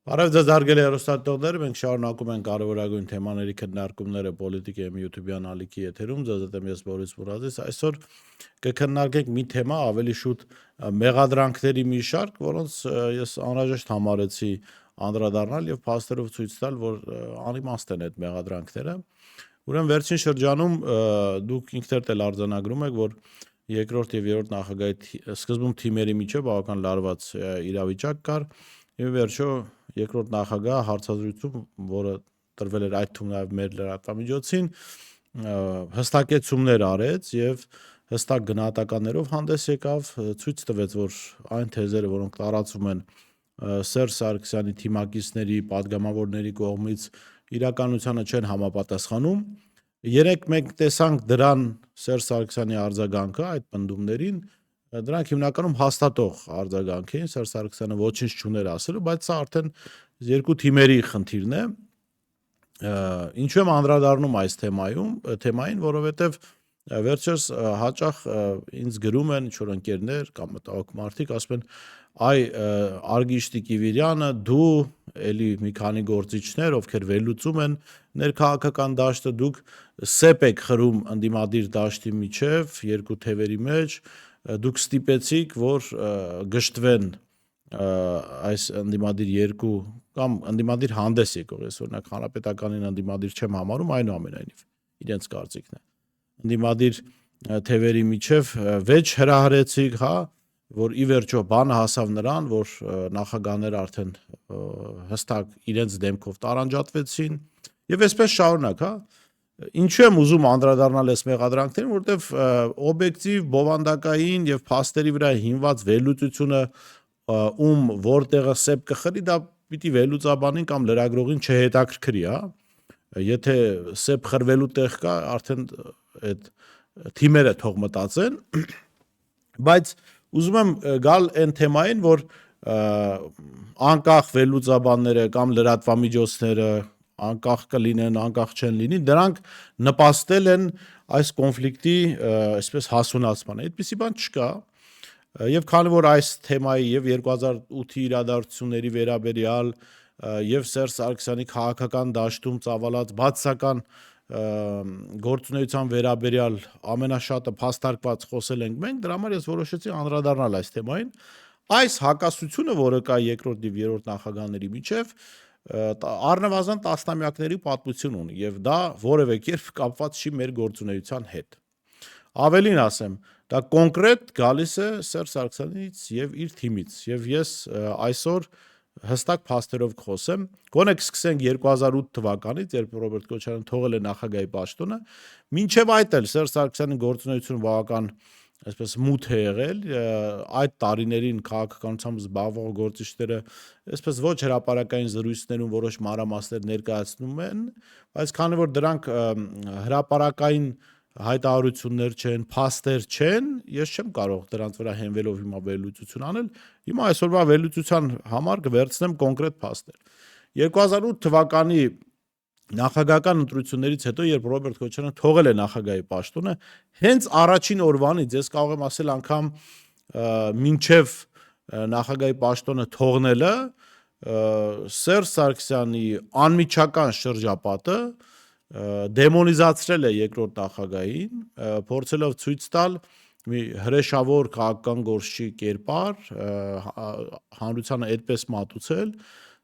Բարև ձեզ հարգելի հեռուստատողներ, մենք շարունակում ենք կարևորագույն թեմաների քննարկումները Պոլիտիկայում YouTube-յան ալիքի եթերում, ձեզ հետ եմ ես Բորիս Մուրադիս, այսօր կքննարկենք մի թեմա ավելի շուտ մեղադրանքների մի շարք, որոնց ես անհրաժեշտ համարեցի անդրադառնալ եւ փաստերով ցույց տալ, որ անիմաստ են այդ մեղադրանքները։ Ուրեմն վերջին շրջանում դուք ինքներդ էլ արձանագրում եք, որ երկրորդ եւ երրորդ նախագահի սկզբում թիմերի միջև բավական լարված իրավիճակ կար եւ վերջո երկրորդ նախագահ հարցազրույցում, որը տրվել էր այդ թվում նաեւ մեր լրատվամիջոցին, հստակեցումներ արեց եւ հստակ գնահատականներով հանդես եկավ, ցույց տվեց, որ այն թեզերը, որոնք տարածվում են Սերժ Սարգսյանի թիմակիցների, падգամավորների կողմից իրականությանը չեն համապատասխանում։ Երեք մենք տեսանք դրան Սերժ Սարգսյանի արձագանքը այդ պնդումներին, դրանք հիմնականում հաստատող արձագանք էին, Սերժ Սարգսյանը ոչինչ չուներ ասելու, բայց սա արդեն երկու թիմերի խնդիրն է։ Ինչու եմ անդրադառնում այս թեմային, որովհետև վերջերս հաճախ ինձ գրում են ինչ-որ ընկերներ կամ մտահոգ մարդիկ, ասում են այ Արգիշտի Կիվիրյանը, դու էլի մի քանի գործիչներ, ովքեր վերլուծում են ներքաղաքական դաշտը, դուք սեպ եք խրում ընդդիմադիր դաշտի միջև, երկու թևերի մեջ, դուք ստիպեցիք, որ գժտվեն այս ընդդիմադիր երկու կամ ընդդիմադիր հանդես եկող, ես օրինակ հանրապետականին ընդդիմադիր չեմ համարում, այնուամենայնիվ իրենց կարծիքն է։ Ընդդիմադիր թևերի միջև վեճ հրահրեցիք, հա, որ ի վերջո բանը հասավ նրան, որ նախագահները արդեն հստակ իրենց դեմքով տարանջատվեցին եւ այսպես շարունակ, հա։ Ինչու եմ ուզում անդրադառնալ այս մեղադրանքներին, որովհետեւ օբյեկտիվ, բովանդակային եւ փաստերի վրա հիմնված վերլուծությունը որտեղը սեպ կխրի, դա պիտի վերլուծաբանին կամ լրագրողին չհետաքրքրի, հա։ Եթե սեպ խրվելու տեղ կա, արդեն այդ թիմերը թող մտածեն, բայց ուզում եմ գալ այն թեմային, որ անկախ վերլուծաբանները կամ լրատվամիջոցները անկախ կլինեն, անկախ չեն լինի, դրանք նպաստել են այս կոնֆլիկտի այսպես հասունացմանը։ Այդպիսի բան չկա։ Եվ քանի որ այս թեմայի եւ 2008-ի իրադարձությունների վերաբերյալ եւ Սերժ Սարգսյանի քաղաքական դաշտում ծավալած բացասական գործունեության վերաբերյալ ամենաշատը փաստարկված խոսել ենք մենք, դրա համար ես որոշեցի անդրադառնալ այս թեմային։ Այս հակասությունը, որը կա երկրորդ եւ երրորդ նախագահների միջև, առնվազն տասնամյակների պատմություն ունի եւ դա որևէ կերպ կապված չի մեր գործունեության հետ։ Ավելին ասեմ, դա կոնկրետ գալիս է Սերժ Սարգսյանից եւ իր թիմից եւ ես այսօր հստակ փաստերով կխոսեմ, գոնե կսկսենք 2008 թվականից, երբ Ռոբերտ Քոչարյանը թողել է նախագահի պաշտոնը, մինչև այդ էլ Սերժ Սարգսյանի գործունեությունը բավական այսպես մութ է եղել, այդ տարիներին քաղաքականությամբ զբաղվող գործիչները այսպես ոչ հրապարակային զրույցներում որոշ մանրամասներ ներկայացնում են, բայց քանի որ դրանք հրապարակային հայտարարություններ չեն, փաստեր չեն, ես չեմ կարող դրանց վրա հենվելով հիմա վերլուծություն անել, հիմա այսօրվա վերլուծության համար կվերցնեմ կոնկրետ փաստեր։ 2008 թվականի նախագահական ընտրություններից հետո, երբ Ռոբերտ Քոչարյանը թողել է նախագահի պաշտոնը, հենց առաջին օրվանից, ես կարող եմ ասել անգամ մինչև նախագահի պաշտոնը թողնելը, Սերժ Սարգսյանի անմիջական շրջապատը դեմոնիզացրել է երկրորդ նախագահին, փորձելով ցույց տալ մի հրեշավոր քաղաքական գործչի կերպար, հանրությանը այդպես մատուցել։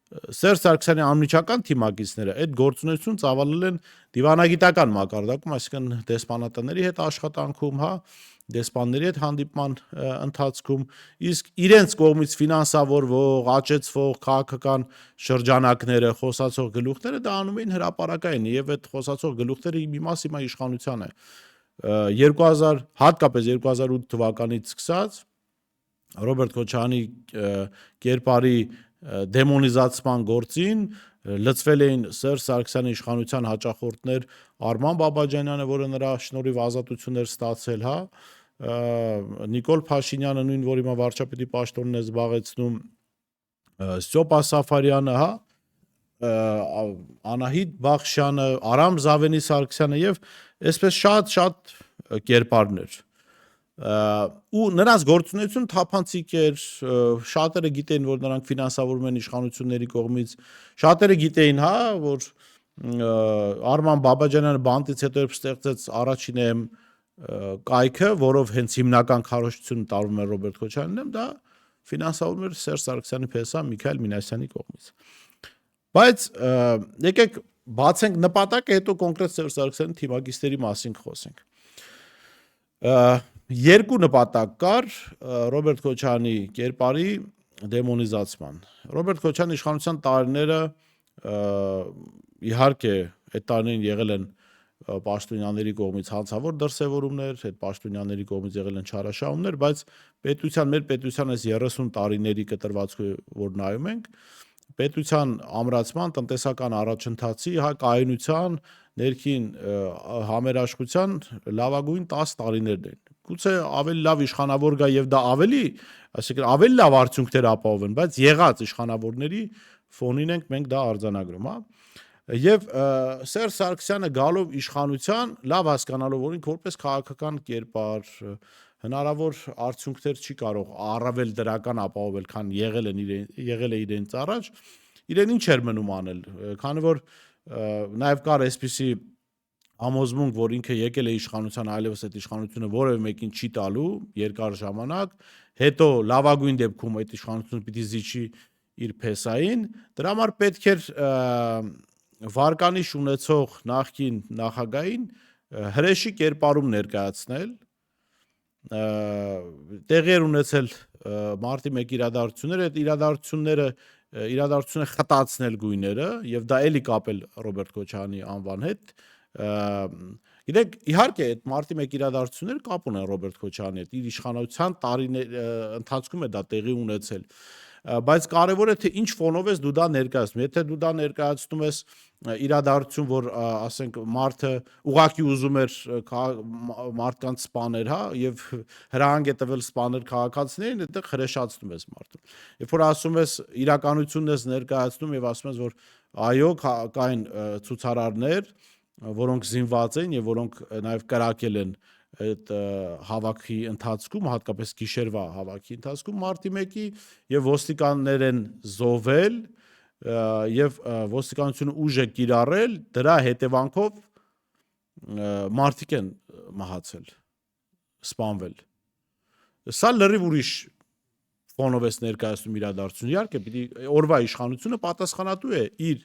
Սերժ Սարգսյանի անմիջական թիմակիցները այդ գործունեություն ծավալել են դիվանագիտական մակարդակում, այսինքն դեսպանատների հետ աշխատանքում, հա, դեսպանների հետ հանդիպման ընթացքում, իսկ իրենց կողմից ֆինանսավորվող, աճեցվող քաղաքական շրջանակները, խոսացող գլուխները դա անում էին հրապարակային եւ այդ խոսացող գլուխները մի մաս հիմա իշխանության է։ 2000 հատկապես 2008 թվականից սկսած Ռոբերտ Քոչարյանի կերպարի դեմոնիզացման գործին լծվել էին Սերժ Սարգսյանի իշխանության հաճախորդներ Արման Բաբաջանյանը, որը նրա շնորհիվ ազատություններ ստացել, հա, Նիկոլ Փաշինյանը, նույն որ հիմա վարչապետի պաշտոնն է զբաղեցնում, Ստյոպա Սաֆարյանը, հա, Անահիտ Բախշյանը, Արամ Զավենի Սարգսյանը եւ այսպես շատ կերպարներ։ ու նրանց գործունեությունը թափանցիկ էր, շատերը գիտեին, որ նրանք ֆինանսավորում են իշխանությունների կողմից, շատերը գիտեին, հա, որ Արման Բաբաջանյանը բանտից հետո երբ ստեղծեց առաջին եմ կայքը, որով հենց հիմնական քարոզչությունը տարվում է Ռոբերտ Քոչարյանին, դա ֆինանսավորում էր Սերժ Սարգսյանի փեսա Միքայել Մինասյանի կողմից։ Բայց եկեք բացենք նպատակը, հետո կոնկրետ Սերժ Սարգսյանի թիմակիցների մասին խոսենք։ Երկու նպատակ կար Ռոբերտ Քոչարյանի կերպարի դեմոնիզացման։ Ռոբերտ Քոչարյանի իշխանության տարիները իհարկե այդ տարիներին եղել են պաշտոնյաների կողմից հանցավոր դրսևորումներ, այդ պաշտոնյաների կողմից եղել են չարաշահումներ, բայց մեր պետության այս 30 տարիների կտրվածքը, որ նայում ենք, պետության ամրացման, տնտեսական առաջընթացի, կայունության, ներքին համերաշխության լավագույն 10 տարիներն են։ Գուցե ավելի լավ իշխանավոր գա եւ դա այսինքն ավելի լավ արդյունքներ ապահովեն, բայց եղած իշխանավորների ֆոնին ենք մենք դա արձանագրում, հա։ Եվ Սերժ Սարգսյանը գալով իշխանության, լավ հասկանալով, որ ինքը որպես քաղաքական կերպար հնարավոր արդյունքներ չի կարող առավել դրական ապահովել, քան եղել է իրենց առաջ, իրեն ինչ էր մնում անել, քանի որ նաև կար այսպիսի համոզմունք, որ ինքը եկել է իշխանության, այլևս այդ իշխանությունը որևէ մեկին չի տալու երկար ժամանակ, հետո լավագույն դեպքում այդ իշխանությունը պիտի զիջի իր փեսային, դրա համար պետք էր վարկանիշ ունեցող նախկին նախագահին հրեշի կերպարում ներկայացնել, տեղի էր ունեցել մարտի 1 իրադարձությունները, այդ իրադարձությունը խտացնել գույները եւ դա էլի կապել Ռոբերտ Քոչարյանի անվան հետ։ Գիտեք, իհարկե այդ մարտի 1 իրադարձությունները կապ ունեն Ռոբերտ Քոչարյանի հետ, իր իշխանության տարիների ընթացքում է դա տեղի ունեցել, բայց կարևոր է թե ինչ ֆոնով ես դու դա ներկայացնում։ Եթե դու դա ներկայացնում ես իրադարձություն, որ ասենք մարդը ուղակի ուզում էր մարդկանց սպաներ, հա, եւ հրահանգ է տվել սպաներ քաղաքացիներին, այդտեղ հրեշացնում ես մարդուն։ Երբ որ ասում ես իրականությունն ես ներկայացնում եւ ասում ես, որ այո, կային ցուցարարներ, որոնք զինված էին եւ որոնք նաեւ կրակել են այդ հավաքի ընթացքում, հատկապես գիշերվա հավաքի ընթացքում մարտի 1-ի եւ ոստիկաններ են զոհվել եւ ոստիկանությունը ուժ է կիրառել, դրա հետևանքով մարդիկ են մահացել, սպանվել։ Սա լրիվ ուրիշ ֆոնով ես ներկայացնում իրադարձություն։ Իհարկե, պիտի օրվա իշխանությունը պատասխանատու է իր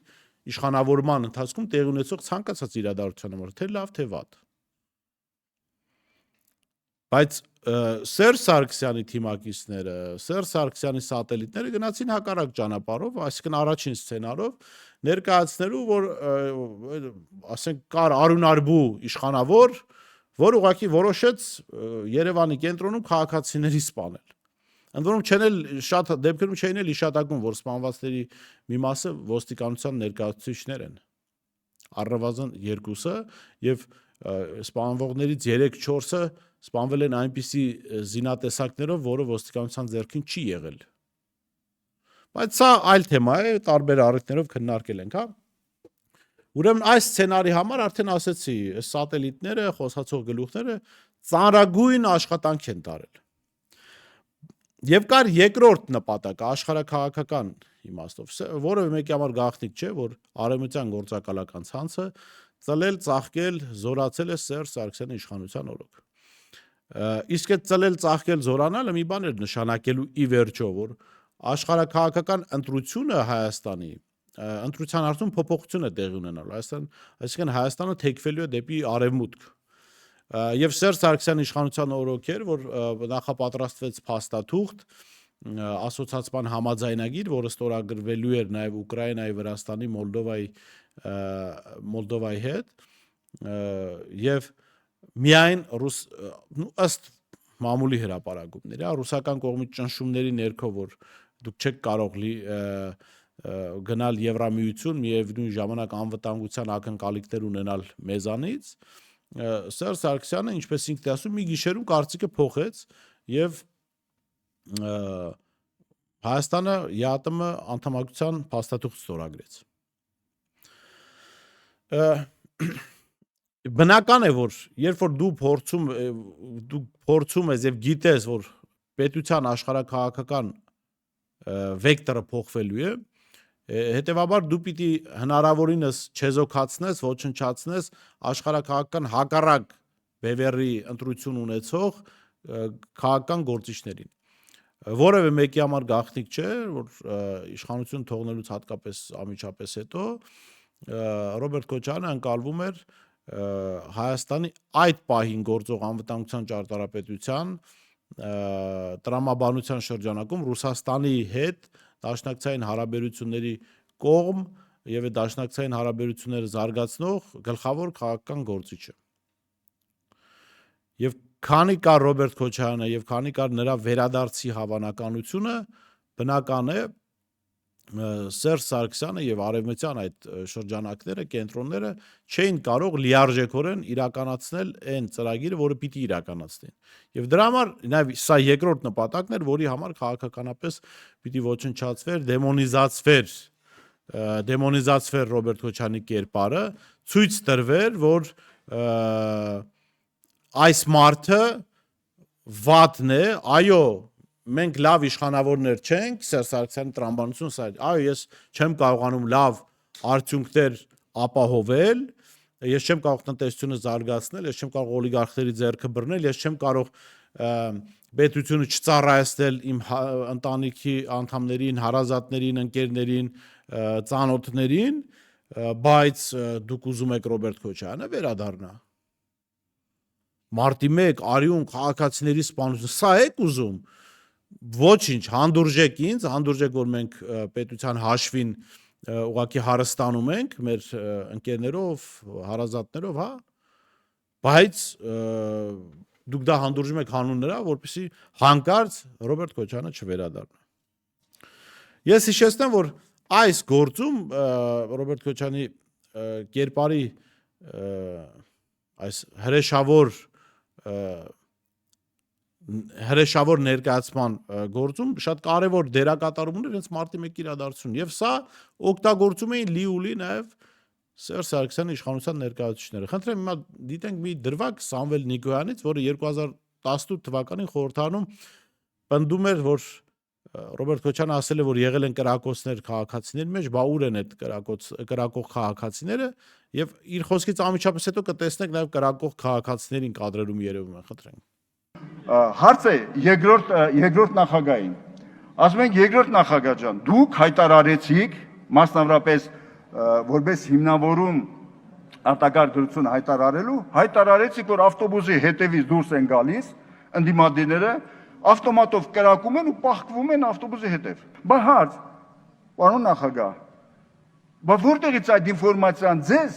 իշխանավորման ընթացքում տեղի ունեցող ցանկացած իրադարձության համար, թե լավ, թե վատ։ Բայց Սերժ Սարգսյանի թիմակիցները, Սերժ Սարգսյանի սատելիտները գնացին հակառակ ճանապարհով, այսինքն առաջին սցենարով ներկայացնելու, որ ասենք կար Արունարբու իշխանավոր, որ ուղղակի որոշեց Երևանի կենտրոնում քաղաքացիների սպանել։ Ընդ որում շատ դեպքերում չէին էլ իշտակում, որ սպանվածների մի մասը ոստիկանության ներկայացուցիչներ են, առնվազն 2-ը, եւ սպանվողներից 3-4-ը սպանվել են այնպիսի զինատեսակներով, որը ոստիկանության ձեռքին չի եղել։ Բայց սա այլ թեմա է, տարբեր առիթներով քննարկել ենք, հա։ Ուրեմն այս սցենարի համար արդեն ասեցի, այս սատելիտները, խոսացող գլուխները ծանրագույն աշխատանք են տարել։ Եվ կար երկրորդ նպատակը, աշխարհաքաղաքական իմաստով, որևէ մեկի համար գաղտնիք չէ, որ արևմտյան գործակալական ցանցը ծլել, ծաղկել, զորացել է Սերժ Սարգսյանի իշխանության օրոք։ Իսկ այդ ծլել, ծաղկել, զորանալը մի բան էր նշանակելու ի վերջո, որ աշխարհաքաղաքական ընտրությունը Հայաստանի ընտրության արդյունքում փոփոխություն է տեղի ունենալու, այսինքն Հայաստանը թեքվելու է դեպի արևմուտք։ Եվ Սերժ Սարգսյանի իշխանության օրոք էր, որ նախապատրաստվեց փաստաթուղթ, ասոցիացիան համաձայնագիր, որը ստորագրվելու էր նաև Ուկրաինայի, Վրաստանի, Մոլդովայի հետ, եւ միայն ըստ մամուլի հրապարակումների, ռուսական կողմի ճնշումների ներքո, որ դուք չեք կարող գնալ Եվրամիություն, միևնույն ժամանակ անվտանգության ակնկալիքներ ունենալ մեզանից, Սերժ Սարգսյանը, ինչպես ինքն է ասում, մի գիշերում կարծիքը փոխեց եւ Հայաստանը ԵԱՏՄ անդամակցության փաստաթուղթ ստորագրեց։ Բնական է, որ երբ որ դու փորձում ես եւ գիտես, որ պետության աշխարհաքաղաքական վեկտորը փոխվելու է, հետեւաբար դու պիտի հնարավորինս չեզոքացնես, ոչնչացնես աշխարհաքաղաքական հակառակ բևեռի ընտրություն ունեցող քաղաքական գործիչներին։ Որևէ մեկի համար գաղտնիք չէ, որ իշխանություն թողնելուց հատկապես ամիջապես հետո Ռոբերտ Քոչարյանը ընկալվում էր Հայաստանի այդ պահին գործող անվտանգության ճարտարապետության տրամաբանության շրջանակում Ռուսաստանի հետ դաշնակցային հարաբերությունների կողմ եւ այդ դաշնակցային հարաբերությունները զարգացնող գլխավոր քաղաքական գործիչը։ Եվ քանի կար Ռոբերտ Քոչարյանը եւ քանի կար նրա վերադարձի հավանականությունը, բնական է Սերժ Սարգսյանը եւ արևմտյան այդ շրջանակները, կենտրոնները չէին կարող լիարժեքորեն իրականացնել այն ծրագիրը, որը պիտի իրականացնեն։ Եվ դրա համար նաեւ սա երկրորդ նպատակն էր, որի համար քաղաքականապես պիտի ոչնչացվեր, դեմոնիզացվեր Ռոբերտ Քոչարյանի կերպարը, ցույց տրվեր, որ այս մարդը վատն է, այո, մենք լավ իշխանավորներ չենք, Սերժ Սարգսյանի տրամաբանությունը սա է, այո, ես չեմ կարողանում լավ արդյունքներ ապահովել, ես չեմ կարող տնտեսությունը զարգացնել, ես չեմ կարող օլիգարխների ձեռքը բռնել, ես չեմ կարող պետությունը չծառայեցնել իմ ընտանիքի անդամներին, հարազատներին, ընկերներին, ծանոթներին, բայց դուք ուզում եք Ռոբերտ Քոչարյանը վերադառնա։ Մարտի 1 արյուն քաղաքացիների սպանություն, սա եք ուզում։ Ոչինչ, հանդուրժեք ինձ, հանդուրժեք, որ մենք պետության հաշվին ուղղակի հարստանում ենք մեր ընկերներով, հարազատներով, հա, բայց դուք դա հանդուրժում եք հանուն նրա, որպեսզի հանկարծ Ռոբերտ Քոչարյանը չվերադառնա։ Ես հիշեցնեմ, որ այս գործում Ռոբերտ Քոչարյանի կերպարի այս հրեշավոր ներկայացման գործում շատ կարևոր դերակատարում ուներ հենց մարտի 1-ի իրադարձությունն եւ սա օգտագործում էին լի նաեւ Սերժ Սարգսյանի իշխանության ներկայացուցիչները։ Խնդրեմ հիմա դիտենք մի դրվագ Սամվել Նիկոյանից, որը 2018 թվականին խորհրդարանում պնդում էր, որ Ռոբերտ Քոչարյանը ասել է, որ եղել են կրակոցներ քաղաքացիների մեջ, բա ուր են այդ կրակող քաղաքացիները եւ իր խոսքից ամիջապես հետո կտեսնեք նաեւ կրակող քաղաքացիներին կադրերում երևում են, խնդրենք։ Հարցը երկրորդ նախագահին։ Ասում ենք երկրորդ նախագահ ջան, դուք հայտարարեցիք, մասնավորապես որպես հիմնավորում արտակարգ դրություն հայտարարեցիք, որ ավտոբուսի հետևից դուրս են գալիս ընդդիմադիրները, ավտոմատով կրակում են ու պահկվում են ավտոբուսի հետև։ Բա հարց, պարոն նախագահ, բա որտեղից այդ ինֆորմացիան ձեզ,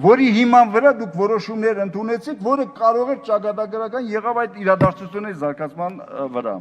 որի հիման վրա դուք որոշումներ ընդունեցիք, որը կարող էր ճակատագրական եղավ այդ իրադարձությունների զարգացման վրա։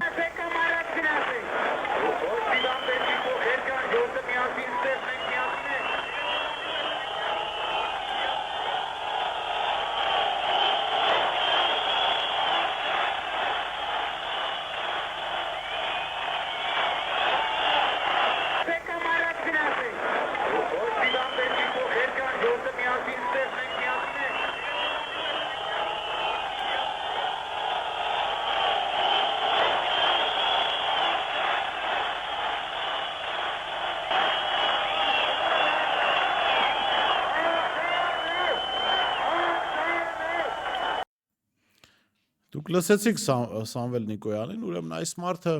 Դուք լսեցիք Սամվել Նիկոյանին, ուրեմն այս մարդը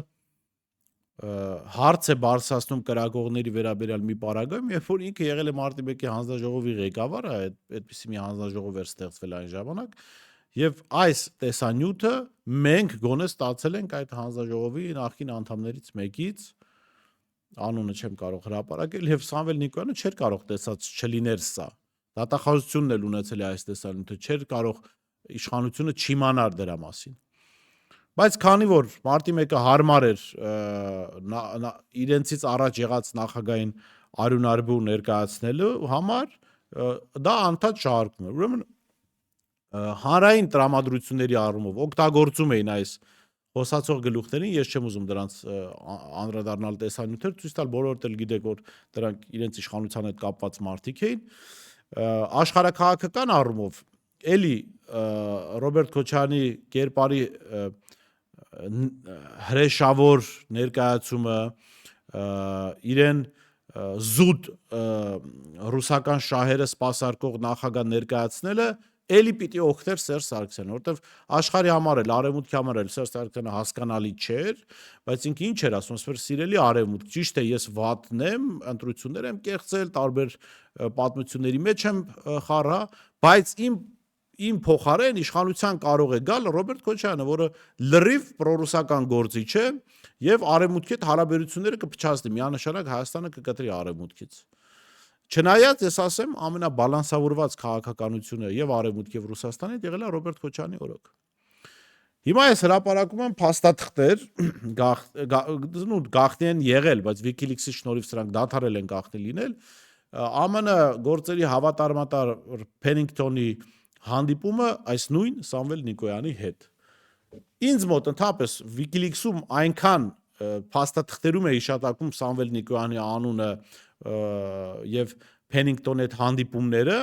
հարց է բարձրացնում կրակողների վերաբերյալ մի պարագայում, երբ որ ինքը եղել է մարտի 1-ի հանձնաժողովի ղեկավարը, այդպիսի մի հանձնաժողով էր ստեղծվել այն ժամանակ, եւ այս տեսանյութը մենք գոնե ստացել ենք այդ հանձնաժողովի նախկին անդամներից մեկից, անունը չեմ կարող հրապարակել, եւ Սամվել Նիկոյանը չէր կարող տեսած չլիներ սա։ Դատախազությունն էլ ունեցել է այս տեսանյութը, չէր կարող իշխանությունը չիմանար դրա մասին։ Բայց քանի որ մարտի 1-ը հարմար էր իրենցից առաջ եղած նախագահային արյունարբու ներկայացնելու համար, դա անդադ շարքում էր։ Ուրեմն հանրային տրամադրությունների առումով օգտագործում էին այս խոսացող գլուխներին, ես չեմ ուզում դրանց անդրադառնալ տեսանյութեր, ցույց տալ բոլորդ էլ գիտեք, որ դրանք իրենց իշխանության հետ կապված մարդիկ էին, աշխարհաքաղաքական առումով էլի Ռոբերտ Քոչարյանի կերպարի հրեշավոր ներկայացումը իրեն զուտ ռուսական շահերը սպասարկող նախագահ ներկայացնելը էլի պիտի օգներ Սերժ Սարգսյանին, որովհետև աշխարհի համար էլ, արևմուտքի համար էլ Սերժ Սարգսյանը հասկանալի չէր, բայց ինքը ինչ էր ասում, ասում էր սիրելի արևմուտք, ճիշտ է, ես վատն եմ, ընտրություններ եմ կեղծել, տարբեր պատմությունների մեջ եմ խառա, բայց իմ փոխարեն իշխանության կարող է գալ Ռոբերտ Քոչարյանը, որը լրիվ պրոռուսական գործիչ է եւ արևմուտքի հետ հարաբերությունները կփչացնի, միանշանակ Հայաստանը կկտրի արևմուտքից։ Չնայած ես ասեմ, ամենաբալանսավորված քաղաքականությունը եւ արևմուտքի եւ Ռուսաստանի հետ եղել է Ռոբերտ Քոչարյանի օրոք։ Հիմա ես հրապարակում եմ փաստաթղթեր, գաղտնի են եղել, բայց WikiLeaks-ի շնորհիվ սրանք դադարել են գաղտնի լինել, ԱՄՆ գործերի հավատարմատար Փենինգթոնի հանդիպումը այս նույն Սամվել Նիկոյանի հետ։ Ինձ մոտ ընդհանրապես WikiLeaks-ում այնքան փաստաթղթերում է հիշատակում Սամվել Նիկոյանի անունը եւ Փենինգտոնի հետ հանդիպումները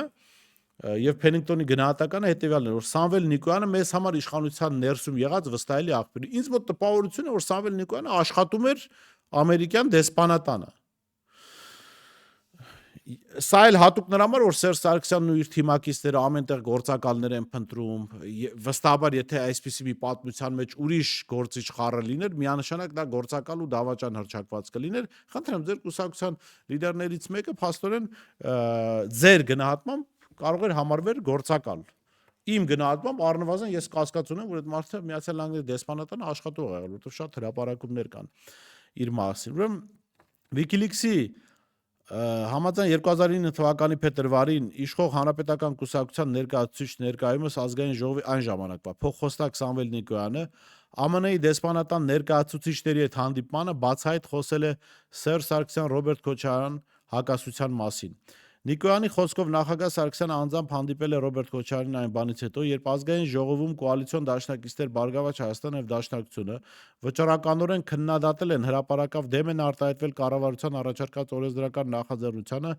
եւ Փենինգտոնի գնահատականը հետեւյալն է, որ Սամվել Նիկոյանը մեզ համար իշխանության ներսում եղած վստահելի աղբյուր է։ Ինձ մոտ տպավորություն է, որ Սամվել Նիկոյանը աշխատում էր ամերիկյան դեսպանատանը։ Սա էլ հատուկ նրա համար, որ Սերժ Սարգսյանն ու իր թիմակիցները ամենտեղ գործակալներ են փնտրում, վստահաբար եթե այսպիսի մի պատմության մեջ ուրիշ գործիչ խառը լիներ, միանշանակ դա գործակալ ու դավաճան հռչակված կլիներ։ Խնդրեմ, ձեր կուսակցության լիդերներից մեկը փաստորեն ձեր գնահատմամբ կարող էր համարվել գործակալ։ Իմ գնահատմամբ առնվազն ես կասկած ունեմ, որ այդ մարդը Միացյալ Նահանգների դեսպանատանը աշխատող է եղել, որովհետև շատ հրապարակումներ կան իր մասին։ Ուրեմն WikiLeaks-ի համաձայն 2009 թվականի փետրվարին իշխող հանրապետական կուսակցության ներկայացուցիչ ներկայումս ազգային ժողովի այն ժամանակվա փոխխոստակ Սամվել Նիկոյանը ԱՄՆ-ի դեսպանատան ներկայացուցիչների հետ հանդիպմանը բացահայտ խոսել է Սերժ Սարգսյան Ռոբերտ Քոչարյան հակասության մասին։ Նիկոյանի խոսքով նախագահ Սարգսյանը անձամբ հանդիպել է Ռոբերտ Քոչարյանին այն բանից հետո, երբ ազգային ժողովում կոալիցիոն դաշնակիցներ Բարգավաճ Հայաստան եւ Դաշնակցությունը վճռականորեն քննադատել են հրապարակավ դեմ են արտահայտվել կառավարության առաջարկած օրենսդրական նախաձեռնությանը,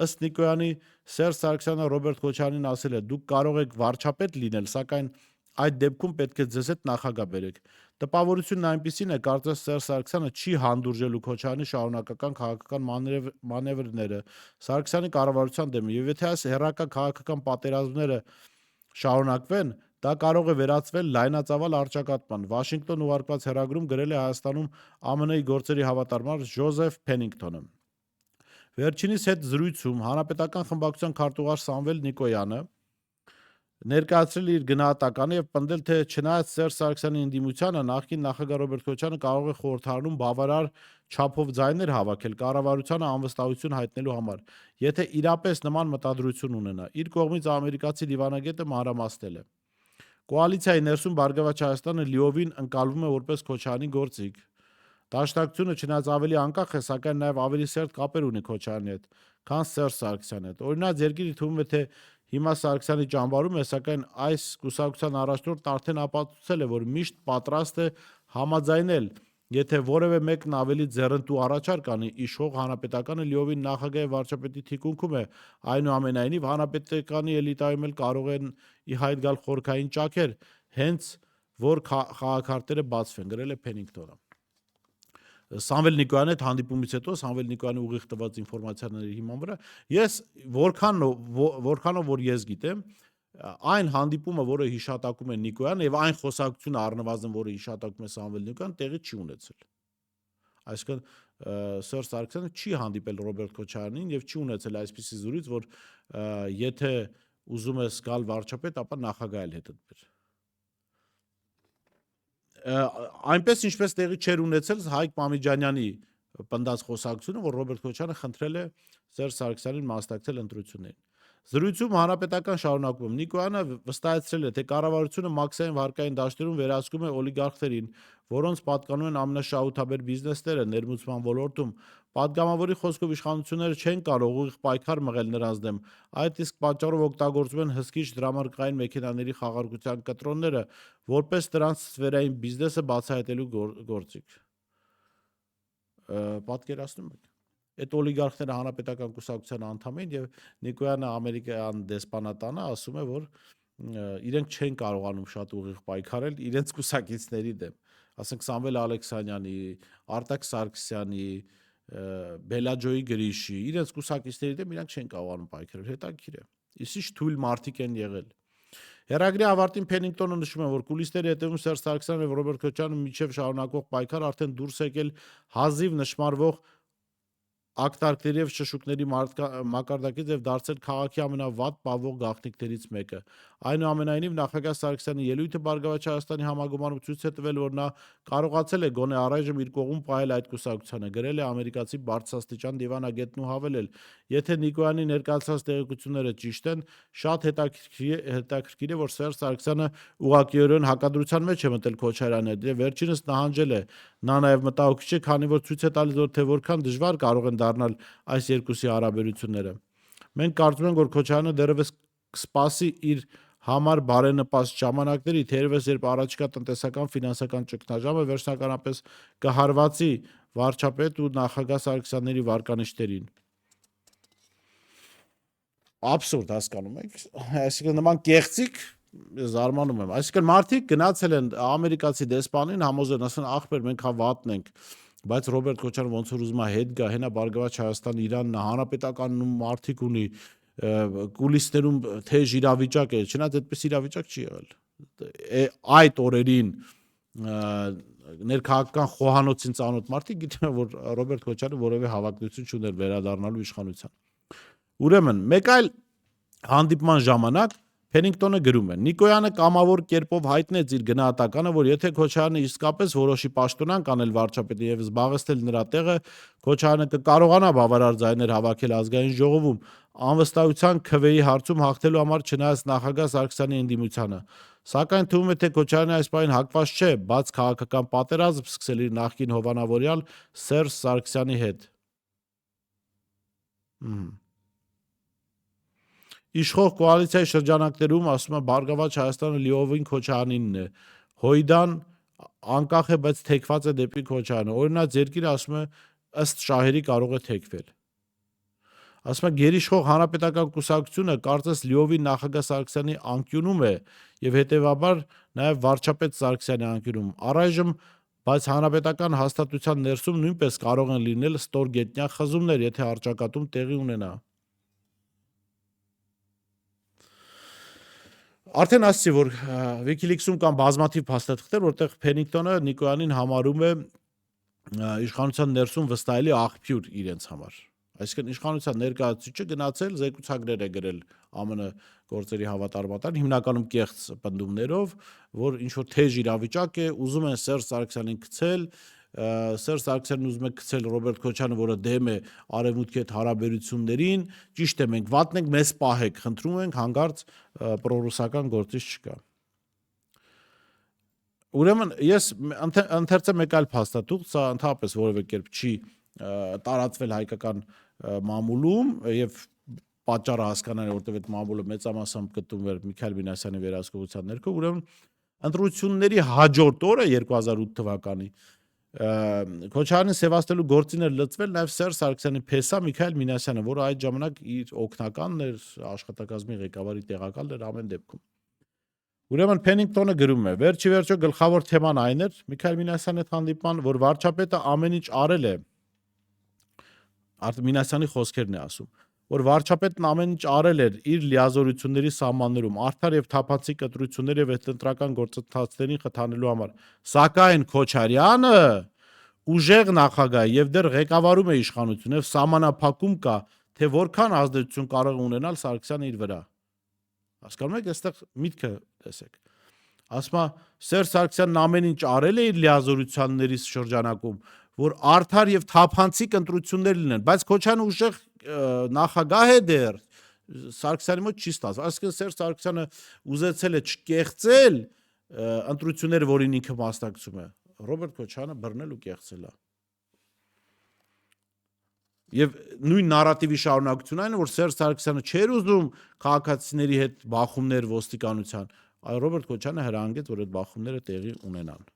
ըստ Նիկոյանի Սերժ Սարգսյանը Ռոբերտ Քոչարյանին ասել է. «Դուք կարող եք վարչապետ լինել, սակայն այդ դեպքում պետք է ձեզ հետ նախագահ բերեք»։ Տպավորությունն այնպիսին է, կարծես Սերժ Սարգսյանը չի հանդուրժելու Քոչարյանի շարունակական քաղաքական մանևրները Սարգսյանի կառավարության դեմ, եւ եթե այս հերրական քաղաքական պատերազմները շարունակվեն, դա կարող է վերածվել լայնածավալ առճակատման։ Վաշինգտոն ուղարկված հեռագրում գրել է Հայաստանում ԱՄՆ-ի գործերի հավատարմար Ջոզեֆ Փենինգթոնը։ Վերջինիս հետ զրույցում հանրապետական խմբակցության քարտուղար Սամվել Նիկոյանը ներկայացրել իր գնահատականը եւ պնդել, թե չնայած Սերժ Սարգսյանի ընդդիմությանը նախկին նախագահ Ռոբերտ Քոչարյանը կարող է խորհրդարանում բավարար չափով ձայներ հավաքել կառավարությանը անվստահություն հայտնելու համար, եթե իրապես նման մտադրություն ունենա։ Իր կողմից ամերիկացի դիվանագետը մանրամասնել է. Կոալիցիայի ներսում Բարգավաճ Հայաստանը լիովին ընկալվում է որպես Քոչարյանի գործիք։ Դաշնակցությունը չնայած ավելի անկախ է, սակայն նաև ավելի սերտ կապեր ունի Քոչարյանի հետ, քան Սերժ Սարգսյանի հետ։ Օրինակ, երկիրը թվում է, թե հիմա Սարգսյանի ճամբարում է, սակայն այս կուսակցության առաջնորդն արդեն ապացուցել է, որ միշտ պատրաստ է համաձայնել, եթե որևէ մեկն ավելի ձեռնտու առաջարկ անի, իշխող հանրապետականը լիովին նախագահի վարչապետի թիկունքում է, այնուամենայնիվ հանրապետականի էլիտայում էլ կարող են ի հայտ գալ խորքային ճաքեր, հենց որ խաղաքարտերը բացվեն, գրել է Փենինգտոնը։ Սամվել Նիկոյանի հետ հանդիպումից հետո Սամվել Նիկոյանի ուղիղ տված ինֆորմացիաների հիման վրա ես որքանով որ ես գիտեմ, այն հանդիպումը, որը հիշատակում է Նիկոյանը եւ այն խոսակցությունը առնվազն, որը հիշատակում է Սամվել Նիկոյանը, տեղի չի ունեցել։ Այսինքն Սերժ Սարգսյանը չի հանդիպել Ռոբերտ Քոչարյանին եւ չի ունեցել այսպիսի զրույց, որ եթե ուզում ես գալ վարչապետ, ապա նախագահ էլ հետդ բեր։ Այնպես ինչպես տեղի չէր ունեցել Հայկ Մամիջանյանի պնդած խոսակցությունը, որ Ռոբերտ Քոչարյանը խնդրել է Սերժ Սարգսյանին մասնակցել ընտրություններին։ Զրույցում հանրապետական շարունակում Նիկոյանը վստահեցրել է, թե կառավարությունը մաքսային վարկային դաշտերում վերահսկում է օլիգարխներին, որոնց պատկանում են ամենաշահութաբեր բիզնեսները ներմուծման ոլորտում։ Պատգամավորի խոսքով իշխանությունները չեն կարող ուղիղ պայքար մղել նրանց դեմ, այդ իսկ պատճառով օգտագործում են հսկիչ դրամարկղային մեքենաների խաղարկության կտրոնները, որպես դրանց սֆերային բիզնեսը բացահայտելու գործիք։ Պատկերացնում եք։ Այդ օլիգարխները հանրապետական կուսակցության անդամ են եւ Նիկոյանը ամերիկյան դեսպանատանը ասում է, որ իրենք չեն կարողանում շատ ուղիղ պայքարել իրենց կուսակիցների դեմ, ասենք Սամվել Ալեքսանյանի, Արտակ Սարգսյանի, Բելաջոյի Գրիշի, իրենց կուսակիցների դեմ իրանք չեն կարողանում պայքարել, հետաքրքիր է։ Իսկ ինչ թույլ մարդիկ են եղել։ Հերագրի ավարտին Փենինգտոնը նշում է, որ կուլիսների հետևում Սերժ Սարգսյանն եւ Ռոբերտ Քոչարյանը միջև շարունակվող պայքար արդեն դուրս եկել հազիվ նշмарվող ակտարկների եւ շշուկների մակարդակից եւ դարձել քաղաքի ամենավատ պահվող գաղտնիքներից մեկը։ Այնուամենայնիվ նախագահ Սարգսյանի ելույթը Բարգավաճ Հայաստանի համագումարում ցույց է տվել, որ նա կարողացել է գոնե առայժմ իր կողմ պահել այդ կուսակցությանը, գրել է ամերիկացի բարձրաստիճան դիվանագետն ու հավելել. եթե Նիկոյանի ներկայացած տեղեկությունները ճիշտ են, շատ հետաքրքիր է, որ Սերժ Սարգսյանը ուղղակիորեն հակադրության մեջ է մտել Քոչարյանի հետ եւ վերջինս նահանջել է։ Նա նաեւ մտահոգիչ է, քանի որ ցույց է տալիս, որ թե որքան դժվար կարող են դառնալ այս երկուսի հարաբերությունները։ Մենք կարծում ենք, որ Քոչարյանը դեռևս կսպասի իր համար բարենպաստ ժամանակների, թերևս երբ առաջիկա տնտեսական ֆինանսական ճգնաժամը վերջնականապես կհարվածի վարչապետ ու նախագահ Սարգսյանների վարկանիշներին։ Աբսուրդ, հասկանում եք, այսինքն նման կեղծիք զարմանում եմ, այսինքն մարդիկ գնացել են ամերիկացի դեսպանին համոզեն, ասեն ախպեր մենք հա վատն ենք, բայց Ռոբերտ Քոչարյանը ոնց որ ուզում է հետ գա, հենա Բարգավաճ Հայաստան Իրանն հանրապետականն մարդիկ ունի կուլիսներում թեժ իրավիճակ է, չնայած այդպես իրավիճակ չի եղել։ Այդ օրերին ներքաղաքական խոհանոցին ծանոթ մարդիկ գիտեն, որ Ռոբերտ Քոչարյանը որևէ հավակնություն չուներ վերադառնալու իշխանության։ Ուրեմն, մեկ այլ հանդիպման ժամանակ Փենինգտոնը գրում է. Նիկոյանը կամավոր կերպով հայտնեց իր գնահատականը, որ եթե Քոչարյանը իսկապես որոշի պաշտոնանկ անել վարչապետի եւ զբաղեցնել նրա տեղը, Քոչարյանը կկարողանա բավարար ձայներ հավաքել ազգային ժողովում, անվստահության քվեի հարցում հաղթելու համար չնայած նախագահ Սարգսյանի ընդդիմությանը։ Սակայն թվում է, թե Քոչարյանը այս պահին հակված չէ բաց քաղաքական պատերազմ սկսել իր նախկին հովանավորյալ Սերժ Սարգսյանի հետ։ Իշխող կոալիցիայի շրջանակներում, ասում է, Բարգավաճ Հայաստանը լիովին Քոչարյանինն է։ Հույդան անկախ է, բայց թեքված է դեպի Քոչարյանը։ Օրինակ երկիրը, ասում է, ըստ շահերի կարող է թեքվել։ Ասում է, գերիշխող հանրապետական կուսակցությունը կարծես լիովին նախագահ Սարգսյանի անկյունում է եւ հետեւաբար նաեւ վարչապետ Սարգսյանի անկյունում։ Առայժմ, բայց հանրապետական հաստատության ներսում նույնպես կարող են լինել ստորգետնյա խզումներ, եթե առճակատում տեղի ունենա։ Արդեն ասացի, որ Wikileaks-ում կան բազմաթիվ փաստաթղթեր, որտեղ Փենինգտոնը Նիկոյանին համարում է իշխանության ներսում վստահելի աղբյուր իրենց համար։ Այսինքն իշխանության ներկայացուցիչը գնացել զեկուցագրեր է գրել ԱՄՆ գործերի հավատարմատան, հիմնականում կեղծ պնդումներով, որ ինչ որ թեժ իրավիճակ է, ուզում են Սերժ Սարգսյանին գցել, Սերժ Սարգսյանն ուզում է գցել Ռոբերտ Քոչարյանը, որը դեմ է արևմուտքի հետ հարաբերություններին, ճիշտ է, մենք վատն ենք, մեզ պահեք, խնդրում ենք, հանկարծ պրոռուսական գործիչ չկա։ Ուրեմն ես ընթերցեմ մեկ այլ փաստաթուղթ, սա ընդհանրապես որևէ կերպ չի տարածվել հայկական մամուլում եւ պատճառը հասկանալի է, որտեղ այդ մամուլը մեծամասամբ գտնվում էր Միքայել Մինասյանի վերահսկողության ներքո, ուրեմն ընտրությունների հաջորդ օրը 2008 թվականի Քոչարյանը սևացնելու գործին էր լծվել նաև Սերժ Սարգսյանի փեսա Միքայել Մինասյանը, որը այդ ժամանակ իր օգնականն էր, աշխատակազմի ղեկավարի տեղակալն էր ամեն դեպքում։ Ուրեմն Փենինգտոնը գրում է. վերջի վերջո գլխավոր թեման այն էր Միքայել Մինասյանի հետ հանդիպման, որ վարչապետը ամեն ինչ արել է, Մինասյանի խոսքերն է ասում, որ վարչապետն ամեն ինչ արել էր իր լիազորությունների սահմաններում, արդար եւ թափանցիկ ընտրություններ եւ հետընտրական գործընթացներին խթանելու համար։ Սակայն Քոչարյանը ուժեղ նախագահ եւ դեռ ղեկավարում է իշխանություն եւ սահմանափակում կա, թե որքան ազդեցություն կարող է ունենալ Սարգսյանը իր վրա։ Հասկանում եք, այստեղ միտքը տեսեք։ Ասում է, Սերժ Սարգսյանն ամեն ինչ արել է իր լիազորությունների շրջանակում, որ արդար եւ թափանցիկ ընտրություններ լինեն, բայց Քոչարյանը ուժեղ նախագահ է դեռ Սարգսյանի մոտ չի ստացվում։ Այսինքն Սերժ Սարգսյանը ուզեցել է չկեղծել ընտրությունները, որին ինքը մասնակցում է, Ռոբերտ Քոչարյանը բռնել ու կեղծել է։ Եվ նույն նարատիվի շարունակությունն այն է, որ Սերժ Սարգսյանը չէր ուզում քաղաքացիների հետ բախումներ ոստիկանության, այլ Ռոբերտ Քոչարյանը հրահանգեց, որ այդ բախումները տեղի ունենան։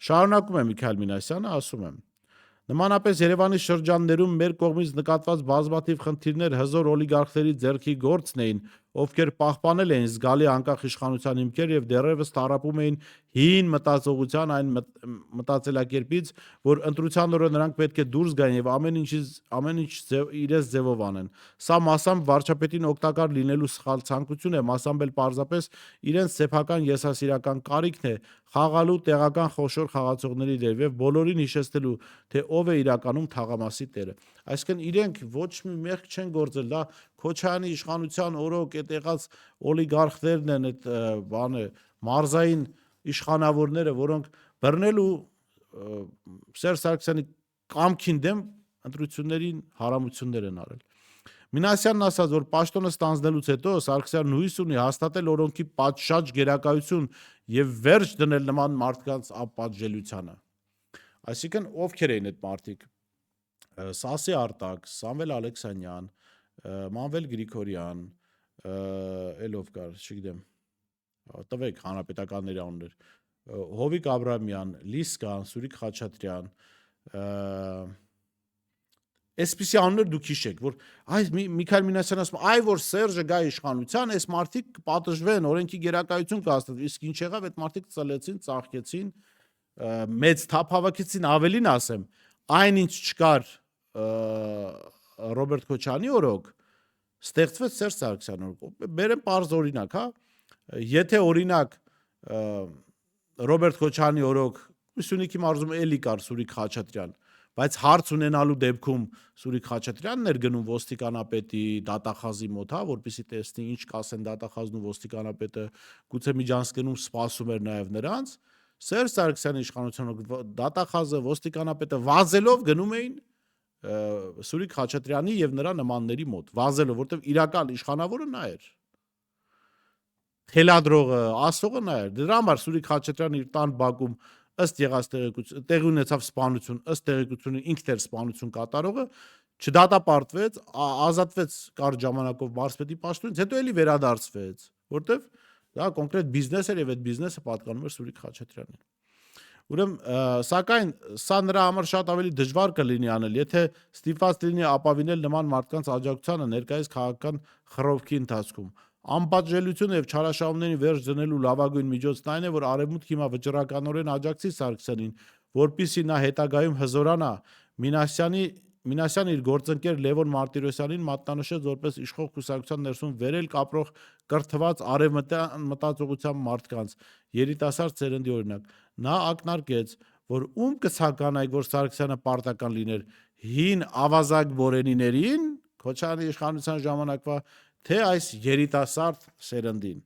Շարունակում է Միքայել Մինասյանը, ասում է. Նմանապես Երևանի շրջաններում մեր կողմից նկատված բազմաթիվ խնդիրներ հզոր օլիգարխների ձեռքի գործն էին, ովքեր պահպանել էին զգալի անկախ իշխանության հիմքեր եւ դեռևս տարապում էին հին մտածողության այն մտածելակերպից, որ ընտրության օրը նրանք պետք է դուրս գային եւ ամեն ինչ իրենց ձևով անեն։ Սա մասամբ վարչապետին օգտակար լինելու սխալ ցանկություն է, մասամբ էլ պարզապես իրենց սեփական եսասիրական կարիքն է խաղալու տեղական խոշոր խաղացողների դեր եւ բոլորին հիշեցնելու, թե ով է իրականում թաղամասի տերը։ Այսինքն իրենք ոչ մի մեղք չեն գործել, դա Քոչարյանի իշխանության օրոք այդ եղած օլիգարխներն են, այդ բանը մարզային իշխանավորները, որոնք բռնելու Սերժ Սարգսյանի կամքին դեմ ընտրություններին հարամություններ են արել։ Մինասյանն ասաց, որ պաշտոնը ստանձնելուց հետո Սարգսյանն հույս ունի հաստատել օրենքի պատշաճ գերակայություն եւ վերջ դնել նման մարդկանց ապատժելությանը։ Այսինքն ովքեր էին այդ մարդիկ։ Սասի Արտակ, Սամվել Ալեքսանյան, Մանվել Գրիգորյան, ելով կար, չգիտեմ, տվեք հանրապետականների անուններ, Հովիկ Աբրամյան, Լիսկան, Սուրիկ Խաչատրյան, այսպիսի անուններ դուք հիշեք, որ Միքայել Մինասյանն ասում, այ որ Սերժը գա իշխանության, այս մարդիկ կպատժվեն, օրենքի գերակայություն կհաստատվի, իսկ ինչ եղավ, այդ մարդիկ ծլեցին, ծաղկեցին, մեծ թափ հավաքեցին, ավելին ասեմ, այնինչ չկար Ռոբերտ Քոչարյանի օրոք, ստեղծվեց Սերժ Սարգսյանի օրոք։ Բերեմ պարզ օրինակ, հա, եթե օրինակ Ռոբերտ Քոչարյանի օրոք Սյունիքի մարզում էլի կար Սուրիկ Խաչատրյան, բայց հարց ունենալու դեպքում Սուրիկ Խաչատրյանն էր գնում ոստիկանապետի դատախազի մոտ, հա, որպեսզի տեսնի ինչ կասեն դատախազն ու ոստիկանապետը, գուցե միջանցքնում սպասում էր նաև նրանց, Սերժ Սարգսյանի իշխանությունը դատախազը ոստիկանապետը վազելով գնում էին Սուրիկ Խաչատրյանի եւ նրա նմանների մոտ, վազելով, որտեղ իրական իշխանավորը նա էր։ Թելադրողը, ասողը նա էր։ Դրա համար Սուրիկ Խաչատրյանը իր տան բակում ըստ եղած տեղի ունեցավ սպանություն, ըստ տեղեկությունի ինքն էր սպանություն կատարողը, չդատապարտվեց, ազատվեց կարճ ժամանակով մարզպետի պաշտոնից, հետո էլի վերադարձվեց, որտեվ դա կոնկրետ բիզնես էր եւ այդ բիզնեսը պատկանում էր Սուրիկ Խաչատրյանին։ Ուրեմն, սակայն սա նրա համար շատ ավելի դժվար կլինի անել, եթե ստիպված լինի ապավինել նման մարդկանց աջակցությանը ներկայիս քաղաքական խռովքի ընթացքում։ Անպատժելությունը եւ չարաշահումներին վերջ դնելու լավագույն միջոցն այն է, որ Արևմուտքը հիմա վճռականորեն աջակցի Սարգսյանին, որpիսի նա հետագայում հզորանա Մինասյանը իր գործընկեր Լևոն Մարտիրոսյանին մատնանշեց որպես իշխող կուսակցության ներսում վերել կապրող կրթված արևմտյան մտածողության մարդկանց, երիտասարդ սերնդի օրինակ։ Նա ակնարկեց, որ ում կցականայք, որ Սարգսյանը պարտական լիներ հին ավազակ բորենիներին, Քոչարյանի իշխանության ժամանակվա, թե այս երիտասարդ սերնդին։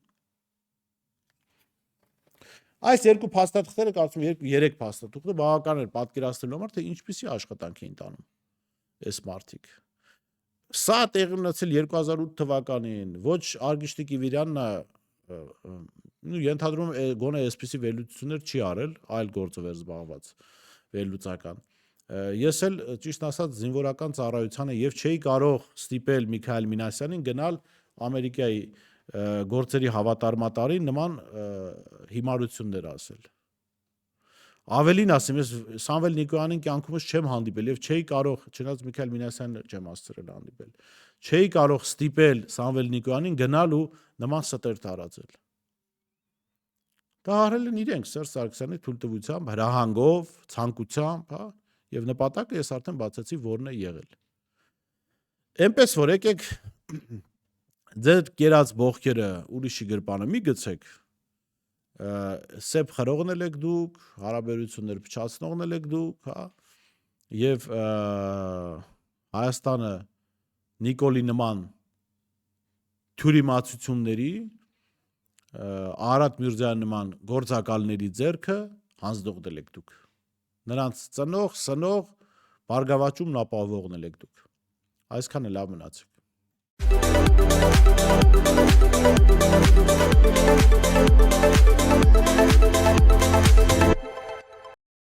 Այս երկու փաստաթղթերը կարծում եմ երեք փաստաթուղթը բավական էր պատկերացնելու համար, թե ինչպիսի աշխատանք էին տանում այս մարդիկ։ Սա տեղի ունեցել 2008 թվականին, ոչ Արգիշտի Կիվիրյանն ենթադրում եմ գոնե այսպիսի վերլուծություններ չի արել, այլ գործով էր զբաղված վերլուծական։ Ես էլ ճիշտ ասած զինվորական ծառայությանը եւ չէի կարող ստիպել Միքայել Մինասյանին գնալ Ամերիկայի գործերի հավատարմատարին նման հիմարություններ ասել։ Ավելին ասեմ, ես Սամվել Նիկոյանին կյանքումս չեմ հանդիպել եւ չէի կարող, չնայած Միքայել Մինասյանին չեմ հասցրել հանդիպել, չէի կարող ստիպել Սամվել Նիկոյանին գնալ ու նման ստեր տարածել։ Դա արել են իրենք Սերժ Սարգսյանի թույլտվությամբ, հրահանգով, ցանկությամբ, հա, եւ նպատակը ես արդեն բացեցի որն է եղել։ Էնպես որ եկեք ձեր կերած բողքերը ուրիշի գրպանը մի գցեք, սեփ խրողն եք դուք, հարաբերություններ փչացնողն եք դուք, հա, եւ Հայաստանը Նիկոլի նման թյուրիմացությունների, Արարատ Միրզոյանի նման գործակալների ձեռքը հանձնողնել եք դուք։ Նրանց ծնող, սնող, բարգավաճումն ապահովողն եք դուք։ Այսքանը լավ մնացեք։